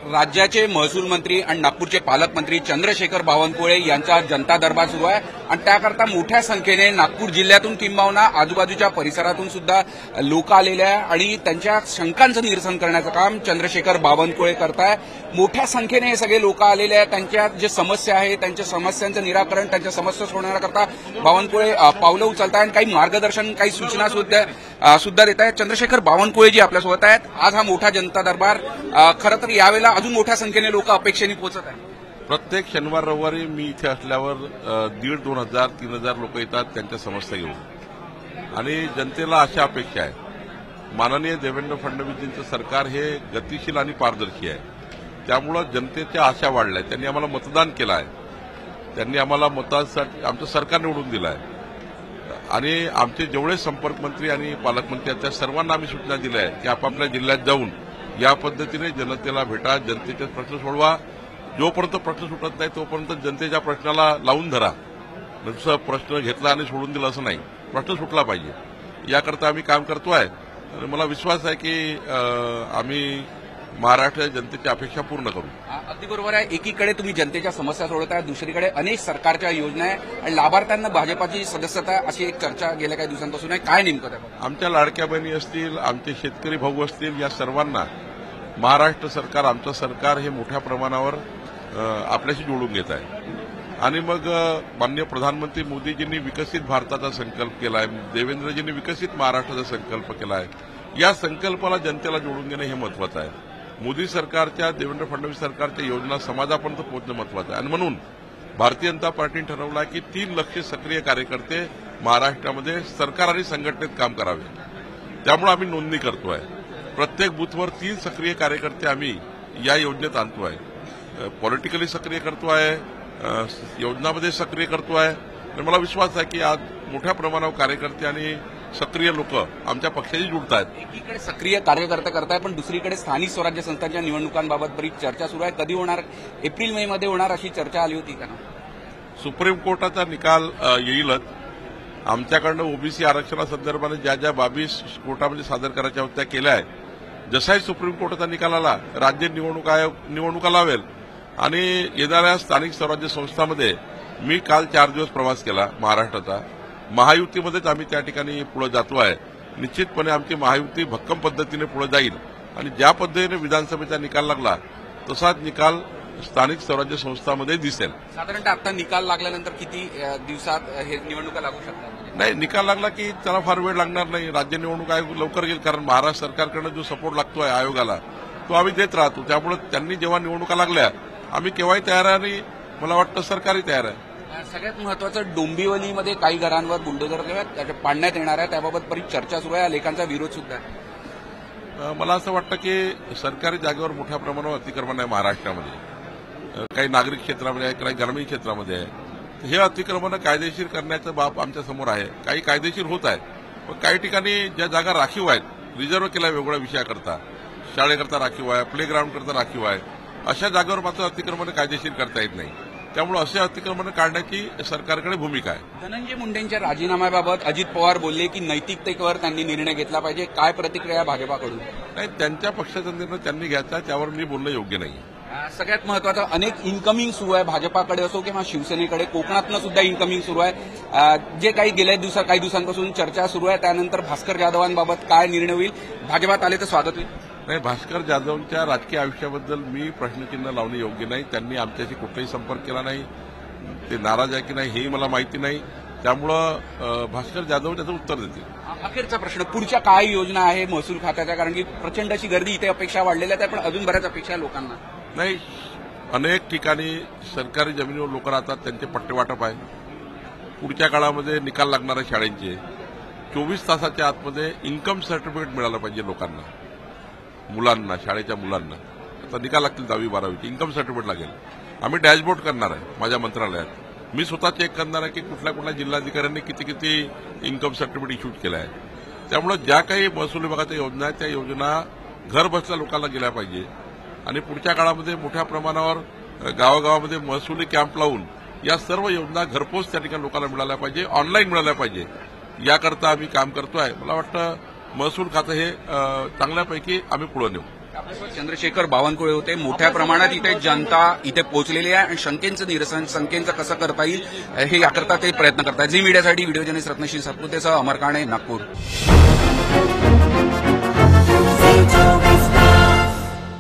राज्याचे महसूल मंत्री आणि नागपूरचे पालकमंत्री चंद्रशेखर बावनकुळे यांचा जनता दरबार सुरू आहे आणि त्याकरता मोठ्या संख्येने नागपूर जिल्ह्यातून किंबहुना आजूबाजूच्या परिसरातून सुद्धा लोक आलेले आहे आणि त्यांच्या शंकांचं निरसन करण्याचं काम चंद्रशेखर बावनकुळे करताय। मोठ्या संख्येने हे सगळे लोक आलेले आहेत, त्यांच्या जे समस्या आहे त्यांच्या समस्यांचं निराकरण, त्यांच्या समस्या सोडवण्याकरता बावनकुळे पावलं उचलत आहेत, काही मार्गदर्शन, काही सूचना सुद्धा देत आहेत। चंद्रशेखर बावनकुळे जी आपल्यासोबत आहेत, आज हा मोठा जनता दरबार खरं तर यावेळेला अजून मोठ्या संख्येने लोक अपेक्षेने पोहोचत आहेत। प्रत्येक शनिवार रविवारी मी इथे असल्यावर 1,500-2,000 3,000 लोक येतात त्यांच्या समस्या घेऊन आणि जनतेला अशा अपेक्षा आहे। माननीय देवेंद्र फडणवीसजींचं सरकार हे गतिशील आणि पारदर्शी आहे, त्यामुळे जनतेच्या आशा वाढल्या। त्यांनी आम्हाला मतदान केलं आहे, त्यांनी आम्हाला मतासाठी आमचं सरकार निवडून दिलं आहे आणि आमचे जेवढे संपर्क मंत्री आणि पालकमंत्री आहेत त्या सर्वांना आम्ही सूचना दिल्या आहेत की आपापल्या जिल्ह्यात जाऊन या पद्धतीने जनतेला भेटा, जनतेचे प्रश्न सोडवा। जोपर्यंत प्रश्न सुटत नाही तोपर्यंत जनतेच्या प्रश्नाला लावून धरा। नुसतं प्रश्न घेतला आणि सोडून दिला असं नाही, प्रश्न सुटला पाहिजे याकरता आम्ही काम करतोय आणि मला विश्वास आहे की आम्ही महाराष्ट्राच्या जनतेची अपेक्षा पूर्ण करू। अगदी बरोबर आहे। एकीकडे तुम्ही जनतेच्या समस्या सोडवताय, दुसरीकडे अनेक सरकारच्या योजना आहे आणि लाभार्थ्यांना भाजपाची सदस्यता अशी एक चर्चा गेल्या काही दिवसांपासून आहे। काय नेमकं त्याबद्दल? आमच्या लाडक्या बहिणी असतील, आमचे शेतकरी भाऊ असतील, या सर्वांना महाराष्ट्र सरकार, आमचं सरकार हे मोठ्या प्रमाणावर आपल्याशी जोडून घेत आहे आणि मग माननीय प्रधानमंत्री मोदीजींनी विकसित भारताचा संकल्प केला आहे, देवेंद्रजींनी विकसित महाराष्ट्राचा संकल्प केला आहे। या संकल्पाला जनतेला जोडून घेणं हे महत्वाचं आहे। मोदी सरकारच्या, देवेंद्र फडणवीस सरकारच्या योजना समाजापर्यंत पोहोचणं महत्वाचं आहे आणि म्हणून भारतीय जनता पार्टीने ठरवलं आहे की 3 लाख सक्रिय कार्यकर्ते महाराष्ट्रामध्ये सरकार आणि संघटनेत काम करावे। त्यामुळे आम्ही नोंदणी करतोय। प्रत्येक बूथवर 3 सक्रिय कार्यकर्ते आम्ही या योजनेत आणतोय, पॉलिटिकली सक्रिय करतोय, योजनामध्ये सक्रिय करतोय आणि मला विश्वास आहे की आज मोठ्या प्रमाणावर कार्यकर्ते आणि सक्रिय लोक आमच्या पक्षाशी जुळत आहेत। एकीकडे सक्रिय कार्यकर्ते करताय पण दुसरीकडे स्थानिक स्वराज्य संस्थांच्या निवडणुकांबाबत बरीच चर्चा सुरू आहे। कधी होणार? एप्रिल मे मध्ये होणार अशी चर्चा आली होती का? सुप्रीम कोर्टाचा निकाल येईलच। आमच्याकडनं ओबीसी आरक्षणासंदर्भाने ज्या ज्या बाबी कोर्टामध्ये सादर करायच्या होत्या केल्या आहेत। जसाही सुप्रीम कोर्टाचा निकाल आला, राज्य निवडणूक आयोग निवडणुका लावेल आणि येणाऱ्या स्थानिक स्वराज्य संस्थांमध्ये मी काल 4 दिवस प्रवास केला महाराष्ट्राचा। महायुतीमध्येच आम्ही त्या ठिकाणी पुढे जातो आहे। निश्चितपणे आमची महायुती भक्कम पद्धतीने पुढे जाईल आणि ज्या पद्धतीने विधानसभेचा निकाल लागला तसाच निकाल स्थानिक स्वराज्य संस्थांमध्ये दिसेल। साधारणतः आता निकाल लागल्यानंतर किती दिवसात हे निवडणुका लागू शकतात? नाही, निकाल लागला की त्याला फार वेळ लागणार नाही। राज्य निवडणूक आयोग लवकर येईल, कारण महाराष्ट्र सरकारकडनं जो सपोर्ट लागतोय आयोगाला तो आम्ही देत राहतो। त्यामुळे त्यांनी जेव्हा निवडणुका लागल्या आम्ही केव्हाही तयार आहे आणि मला वाटतं सरकारही तयार आहे। सगळ्यात महत्वाचं, डोंबिवलीमध्ये काही घरांवर बुलडोझर पाडण्यात येणार आहे, त्याबाबत बरीच चर्चा सुरू आहे, लेखांचा विरोध सुद्धा आहे। मला असं वाटतं की सरकारी जागेवर मोठ्या प्रमाणावर अतिक्रमण आहे महाराष्ट्रामध्ये, काही नागरिक क्षेत्रामध्ये आहे, काही ग्रामीण क्षेत्रामध्ये आहे। हे अतिक्रमण कायदेशीर करण्याचा बाब आमच्या समोर आहे। काही कायदेशीर होत आहे, पण काही ठिकाणी ज्या जागा राखीव आहेत, रिझर्व्ह केल्या वेगळ्या विषयाकरता, शाळेकरता राखीव आहे, प्ले ग्राउंड करता राखीव आहे, अशा जागेवर मात्र अतिक्रमण कायदेशीर करता येत नाही। त्यामुळे असे अतिक्रमण काढण्याची सरकारकडे भूमिका आहे। धनंजय मुंडेंच्या राजीनाम्याबाबत अजित पवार बोलले की नैतिकतेवर त्यांनी निर्णय घेतला पाहिजे, काय प्रतिक्रिया भाजपाकडून? नाही, त्यांच्या पक्षाचा निर्णय त्यांनी घ्यायचा, त्यावर मी बोलणं योग्य नाही। सगळ्यात महत्वाचं, अनेक इन्कमिंग सुरू आहे भाजपाकडे असो किंवा शिवसेनेकडे, कोकणातनं सुद्धा इन्कमिंग सुरू आहे। जे काही गेल्या काही दिवसांपासून चर्चा सुरू आहे, त्यानंतर भास्कर जाधवांबाबत काय निर्णय होईल? भाजपात आले तर स्वागत होईल? नाही, भास्कर जाधवच्या राजकीय आयुष्याबद्दल मी प्रश्नचिन्ह लावणे योग्य नाही। त्यांनी आमच्याशी कुठलाही संपर्क केला नाही, ते नाराज आहे की नाही हेही मला माहिती नाही। त्यामुळं भास्कर जाधव त्याचं उत्तर देतील। अखेरचा प्रश्न, पुढच्या काय योजना आहे महसूल खात्याच्या? कारण की प्रचंड अशी गर्दी इथे, अपेक्षा वाढलेल्या आहेत, पण अजून बऱ्याच अपेक्षा आहे लोकांना। नाही, अनेक ठिकाणी सरकारी जमिनीवर लोक राहतात, त्यांचे पट्टे वाटप आहे। पुढच्या काळामध्ये निकाल लागणार आहे शाळेंचे, 24 तासाच्या आतमध्ये इन्कम सर्टिफिकेट मिळालं पाहिजे लोकांना, मुलांना, शाळेच्या मुलांना। आता निकाल लागतील 10वी 12वीचे, इन्कम सर्टिफिकेट लागेल। आम्ही डॅशबोर्ड करणार आहे माझ्या मंत्रालयात, मी स्वतः चेक करणार आहे की कुठल्या कुठल्या जिल्हाधिकाऱ्यांनी किती किती इन्कम सर्टिफिकेट इश्यूड केलं आहे। त्यामुळे ज्या काही महसूल विभागाच्या योजना आहेत त्या योजना घर बसल्या लोकांना गेल्या पाहिजे आणि पुढच्या काळामध्ये मोठ्या प्रमाणावर गावागावामध्ये महसुली कॅम्प लावून या सर्व योजना घरपोच त्या ठिकाणी लोकांना मिळाल्या पाहिजे, ऑनलाईन मिळाल्या पाहिजे, याकरता आम्ही काम करतोय। मला वाटतं महसूल खातं हे चांगल्यापैकी आम्ही पुढे नेऊ। चंद्रशेखर बावनकुळे होते. मोठ्या प्रमाणात इथे जनता इथे पोहोचलेली आहे आणि शंकेचं निरसन शंकेचं कसं करता येईल हे याकरता ते प्रयत्न करतात. झी मीडियासाठी व्हिडिओ जर्नलिस्ट रत्नशील सातपुतेसह अमर काणे, नागपूर.